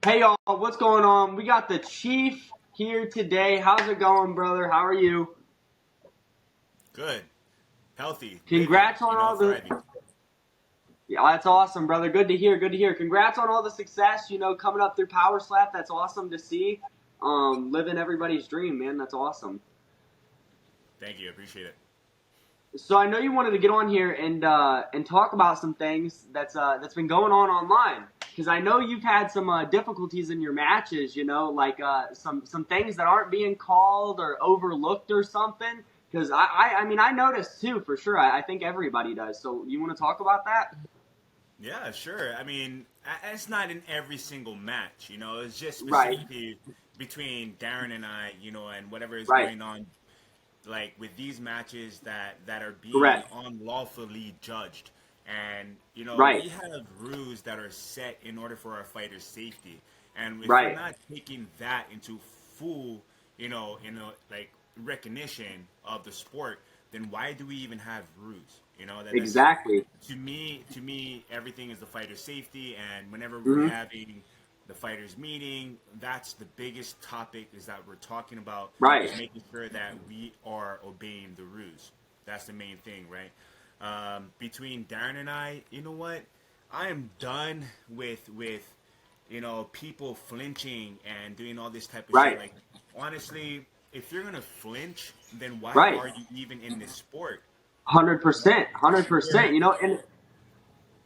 Hey y'all, what's going on? We got the Chief here today. How's it going, brother? How are you? Good, healthy, living, Congrats on all the. thriving. Yeah, that's awesome, brother. Good to hear. Good to hear. Congrats on all the success. Coming up through Powerslap. That's awesome to see. Living everybody's dream, man. That's awesome. Thank you, appreciate it. So I know you wanted to get on here and talk about some things that's been going on online because I know you've had some difficulties in your matches. Like some things that aren't being called or overlooked or something. Because I mean I noticed too for sure. I think everybody does. So you want to talk about that? Yeah, sure. I mean, it's not in every single match. It's just Right. specifically between Darren and I. And whatever is Right. going on, like with these matches that are being Correct. unlawfully judged. And Right. we have rules that are set in order for our fighters' safety. And if we're Right. not taking that into full, like recognition of the sport, then why do we even have rules? That's Exactly. to me, everything is the fighter's safety. And whenever we're Hmm. having the fighters meeting, that's the biggest topic is that we're talking about Right. is making sure that we are obeying the rules. That's the main thing, right? Between Darren and I, you know what? I am done with people flinching and doing all this type of shit. Right. Like, honestly, if you're gonna flinch, then why Right. are you even in this sport? 100%. We're 100%. And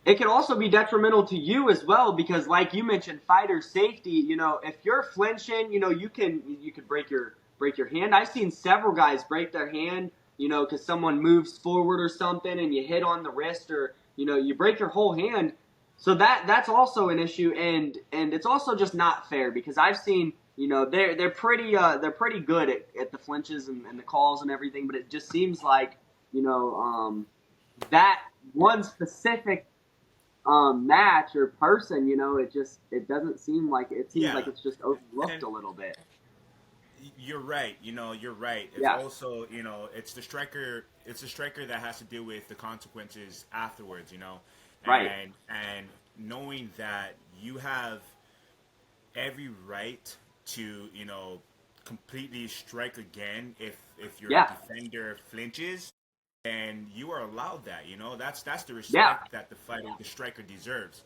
it can also be detrimental to you as well because, like you mentioned, fighter safety. If you're flinching, you could break your hand. I've seen several guys break their hand, because someone moves forward or something, and you hit on the wrist, or you break your whole hand. So that's also an issue, and it's also just not fair because I've seen. They're pretty good at the flinches and the calls and everything, but it just seems like you know that one specific match or person, it doesn't seem like it seems like Yeah, it's just overlooked and a little bit. you're right. You're right. It's Yeah. also, it's the striker. It's the striker that has to deal with the consequences afterwards. Right. And knowing that you have every right to, completely strike again if your Yeah. defender flinches, and you are allowed that. That's the Yeah. respect that the striker deserves.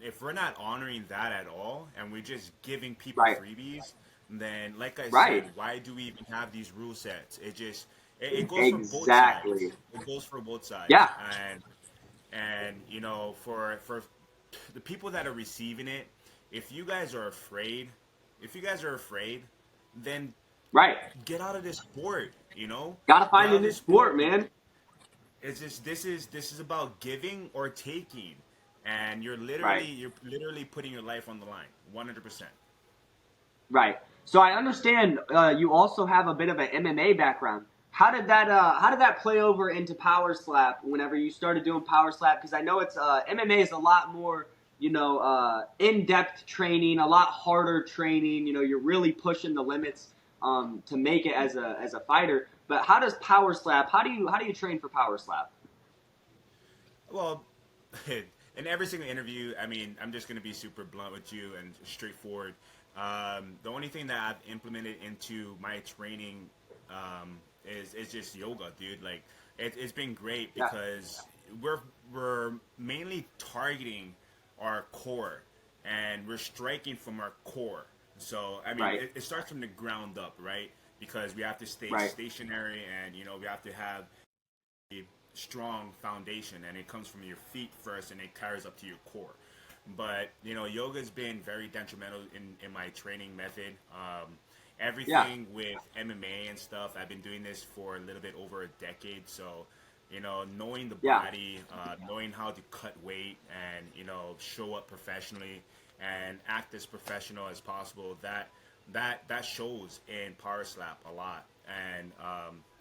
If we're not honoring that at all, and we're just giving people Right. freebies, then, like I said, Right. why do we even have these rule sets? It goes for both sides. Exactly. It goes for both sides, Yeah. and for the people that are receiving it, if you guys are afraid, if you guys are afraid, then Right. get out of this sport. Gotta Get find out a of new this sport. sport, man. It's just this is about giving or taking, and you're Right. literally you're literally putting your life on the line, 100%. Right. So I understand you also have a bit of an MMA background. How did that play over into Power Slap whenever you started doing Power Slap? Because I know it's MMA is a lot more in-depth training, a lot harder training. You're really pushing the limits to make it as a fighter. But how does Power Slap? How do you train for Power Slap? Well, in every single interview, I mean, I'm just gonna be super blunt with you and straightforward. The only thing that I've implemented into my training is just yoga, dude. Like, it's been great Yeah. because we're mainly targeting our core, and we're striking from our core. So I mean, Right. it starts from the ground up, right? Because we have to stay Right. stationary, and we have to have strong foundation, and it comes from your feet first and it carries up to your core. But yoga has been very detrimental in my training method. Yeah. Everything with MMA and stuff, I've been doing this for a little bit over a decade. So knowing the Yeah. body, knowing how to cut weight, and show up professionally and act as professional as possible, that shows in power slap a lot. And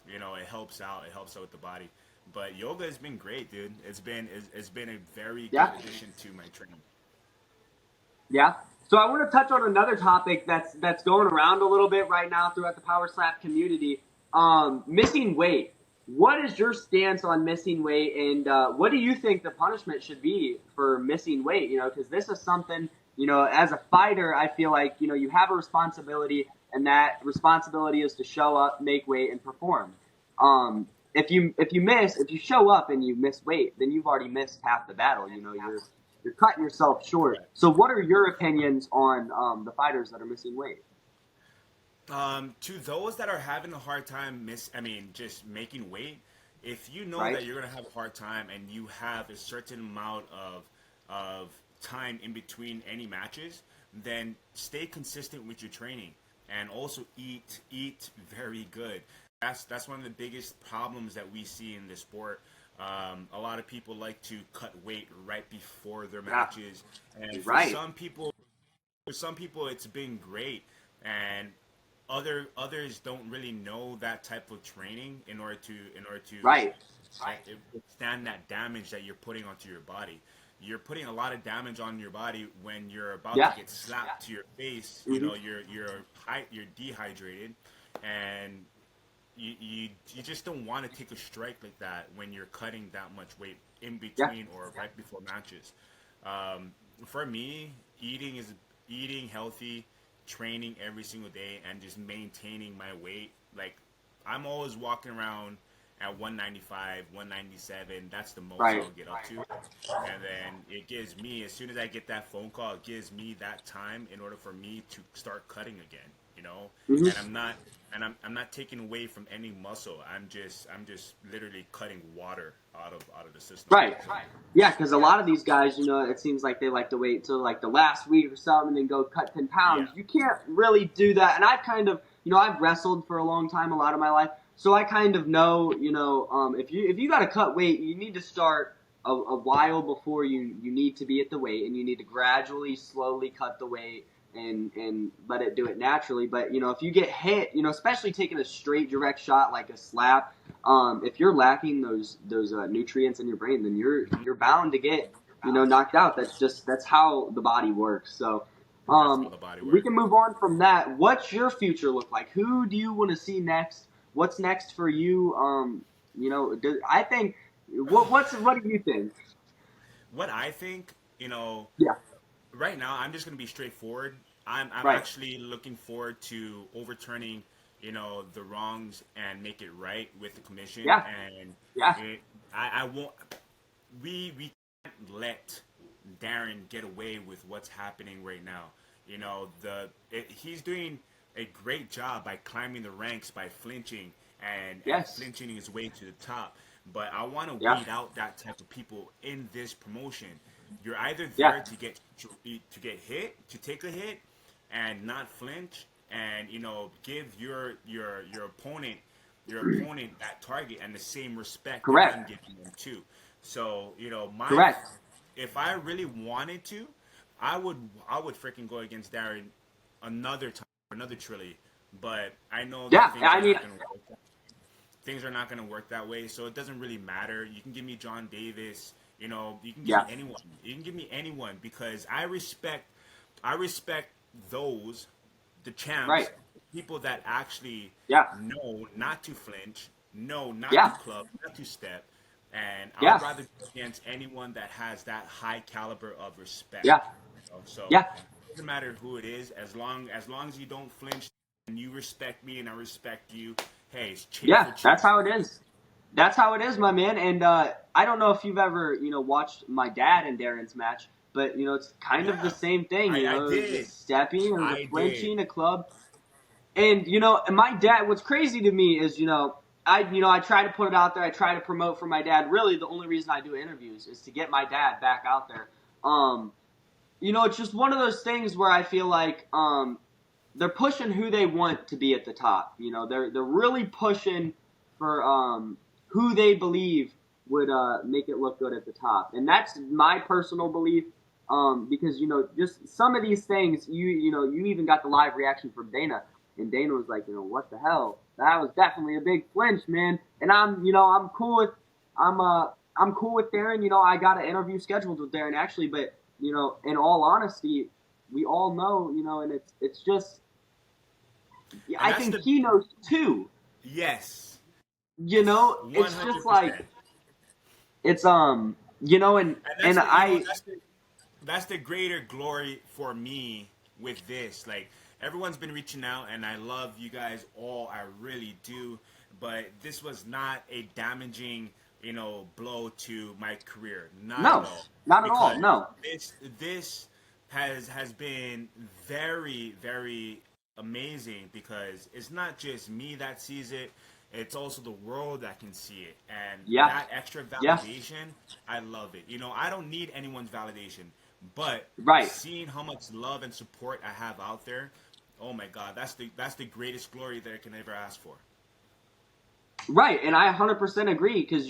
it helps out with the body. But yoga has been great, dude. It's been a very good Yeah. addition to my training. Yeah. So I want to touch on another topic that's going around a little bit right now throughout the Power Slap community. Missing weight. What is your stance on missing weight, and what do you think the punishment should be for missing weight? Because this is something as a fighter, I feel like, you have a responsibility, and that responsibility is to show up, make weight, and perform. If you show up and you miss weight, then you've already missed half the battle. You're cutting yourself short. Right. So what are your opinions on the fighters that are missing weight? To those that are having a hard time just making weight, if you know Right? that you're gonna have a hard time and you have a certain amount of time in between any matches, then stay consistent with your training and also eat very good. That's one of the biggest problems that we see in this sport. A lot of people like to cut weight right before their Yeah. matches, and Right. for some people it's been great, and others don't really know that type of training in order to Right. withstand that damage that you're putting onto your body. You're putting a lot of damage on your body when you're about to Yeah. get slapped to your face. Hmm. You're dehydrated, and you just don't want to take a strike like that when you're cutting that much weight in Yeah. between or right before matches. For me, eating healthy, training every single day, and just maintaining my weight. Like, I'm always walking around at 195, 197. That's the most Right. I'll get up to. And then it gives me, as soon as I get that phone call, it gives me that time in order for me to start cutting again. You know, Hmm. and I'm not taking away from any muscle. I'm just literally cutting water out of the system. Right. Yeah, because a lot of these guys, it seems like they like to wait till like the last week or something and then go cut 10 Yeah. pounds. You can't really do that. And I've kind of, I've wrestled for a long time, a lot of my life. So I kind of know, if you got to cut weight, you need to start a while before you need to be at the weight, and you need to gradually, slowly cut the weight and let it do it naturally. But, if you get hit, especially taking a straight direct shot like a slap, if you're lacking those nutrients in your brain, then you're bound to get knocked out. That's how the body works. So That's how the body we works. can move on from that. What's your future look like? Who do you want to see next? What's next for you? I think what do you think? What I think, Yeah. right now, I'm just gonna be straightforward. I'm Right. actually looking forward to overturning, the wrongs and make it right with the commission. Yeah. And Yeah. I won't. We can't let Darren get away with what's happening right now. He's doing a great job by climbing the ranks, by flinching and Yes. flinching his way to the top. But I want to Yeah. weed out that type of people in this promotion. You're either Yeah. there to get hit, to take a hit, and not flinch, and give your opponent that target and the same respect that I'm Correct. giving them too. So my Correct. if I really wanted to, I would freaking go against Darren another time, another trilogy. But I know that Yeah. I mean, things are not going to work that way. So it doesn't really matter. You can give me John Davis. You can give me yeah. anyone. You can give me anyone because I respect those, the champs, Right. people that actually Yeah. know not to flinch, know not to Yeah. club, not to step, and I would Yeah. rather go against anyone that has that high caliber of respect. Yeah. So Yeah. it doesn't matter who it is, as long as you don't flinch and you respect me and I respect you. Hey, it's cheer for Yeah. cheer. That's how it is. That's how it is, my man. And I don't know if you've ever, watched my dad and Darren's match, but it's kind of the Yeah, same thing. I It was a did. stepping, it was a I did. flinching, a club, and and my dad. What's crazy to me is, I try to put it out there. I try to promote for my dad. Really, the only reason I do interviews is to get my dad back out there. It's just one of those things where I feel like they're pushing who they want to be at the top. They're really pushing for who they believe would make it look good at the top, and that's my personal belief. Because just some of these things, you even got the live reaction from Dana, and Dana was like, what the hell? That was definitely a big flinch, man. And I'm cool with, I'm cool with Darren. I got an interview scheduled with Darren actually, but in all honesty, we all know, and it's just, And I that's think the he knows too. yes, It's just like 100%. it's and And I that's the that's the greater glory for me with this. Like everyone's been reaching out, and I love you guys all. I really do. But this was not a damaging, blow to my career. Not at No, all. not at all. Because No. this has been very, very amazing, because it's not just me that sees it, it's also the world that can see it. And Yeah. that extra Yeah. validation, I love it. I don't need anyone's validation, but Right. seeing how much love and support I have out there, oh my god, that's the greatest glory that I can ever ask for. Right, and I 100% agree because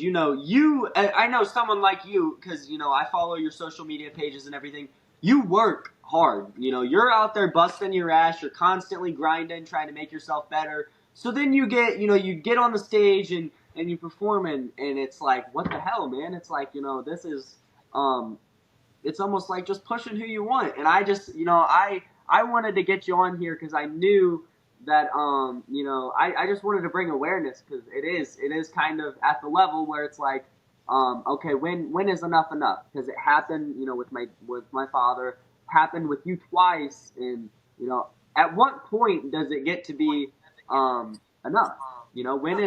I know someone like you because I follow your social media pages and everything. You work hard. You're out there busting your ass. You're constantly grinding, trying to make yourself better. So then you get on the stage and you perform and it's like, what the hell, man? It's like this is it's almost like just pushing who you want. And I just I wanted to get you on here because I knew that I just wanted to bring awareness because it is kind of at the level where it's like okay, when is enough because it happened with my father, happened with you twice, and at what point does it get to be enough? When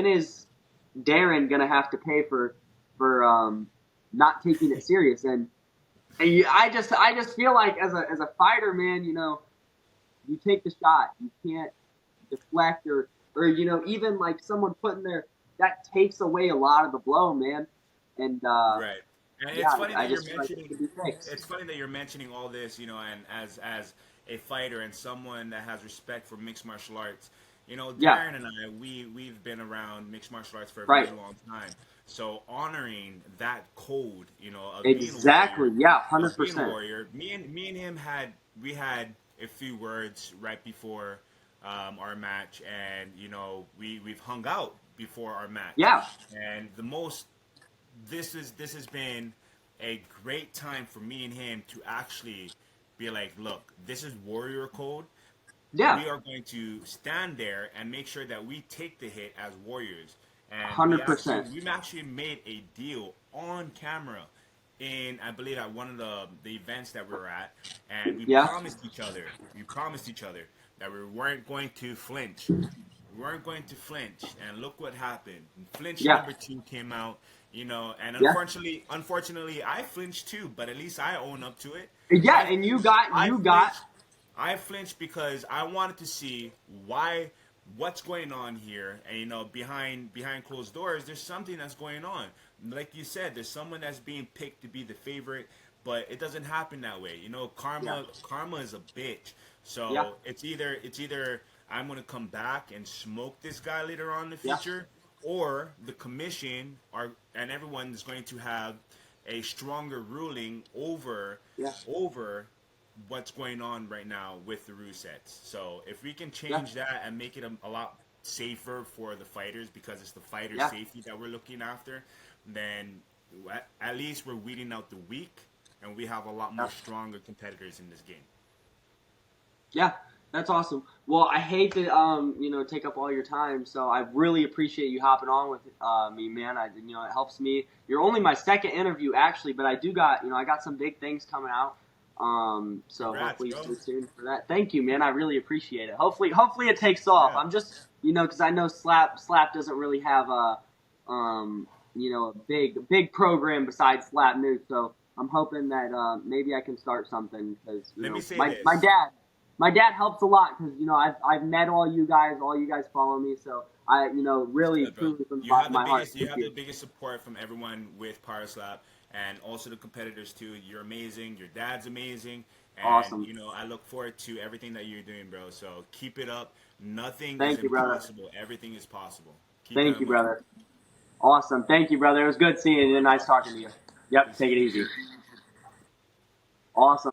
is Darren gonna have to pay for not taking it serious? And I just feel like as a fighter, man, you take the shot. You can't deflect or even like someone putting their that takes away a lot of the blow, man. And Right. And yeah, it's funny I that you're just feel like it mentioning. should be fixed. It's funny that you're mentioning all this, and as a fighter and someone that has respect for mixed martial arts, Yeah, Darren and I, we've been around mixed martial arts for a very right. long time. So honoring that code, of being a Exactly. warrior, Yeah, 100%. me and him had a few words right before our match, and we've hung out before our match, Yeah, and this has been a great time for me and him to actually be like, look, this is warrior code. yeah, We are going to stand there and make sure that we take the hit as warriors. And we actually 100%. we actually made a deal on camera in, I believe, at one of the events that we were at, and Yeah, we promised each other that we weren't going to flinch. We weren't going to flinch, and look what happened. Flinch yeah, number two came out, and yeah, unfortunately, I flinched too. But at least I own up to it. yeah. I And you flinched. got I you got flinched. I flinched because I wanted to see what's going on here, and behind closed doors, there's something that's going on. Like you said, there's someone that's being picked to be the favorite, but it doesn't happen that way. yeah, Karma is a bitch. yeah, So it's either I'm gonna come back and smoke this guy later on in the yeah, future, or the commission and everyone is going to have a stronger ruling yeah, over what's going on right now with the Rusets. So if we can yeah, change that and make it a lot safer for the fighters, because it's the fighter yeah. safety that we're looking after, then at least we're weeding out the weak, and we have a lot more Yeah. stronger competitors in this game. Yeah, that's awesome. Well, I hate to take up all your time, so I really appreciate you hopping on with me, man. It helps me. You're only my second interview actually, but I got some big things coming out. So Congrats, hopefully bro. stay tuned for that. Thank you, man. I really appreciate it. Hopefully it takes off. Yeah. I'm just because I know Slap doesn't really have a big program besides Slap News, so I'm hoping that maybe I can start something because Let me say my this. my dad. My dad helps a lot because I've met all you guys follow me, so I It's really good, bro. truly from You have the my heart. biggest you Thank have the you. biggest support from everyone with Powerslap, and also the competitors too. You're amazing. Your dad's amazing, and Awesome. I look forward to everything that you're doing, bro. So keep it up. Nothing is Thank you, brother. impossible. Everything is possible. Keep Thank that you, in mind. brother. Awesome. Thank you, brother. It was good seeing you. Nice talking to you. Yep. Good Take seeing it you easy. too. Awesome.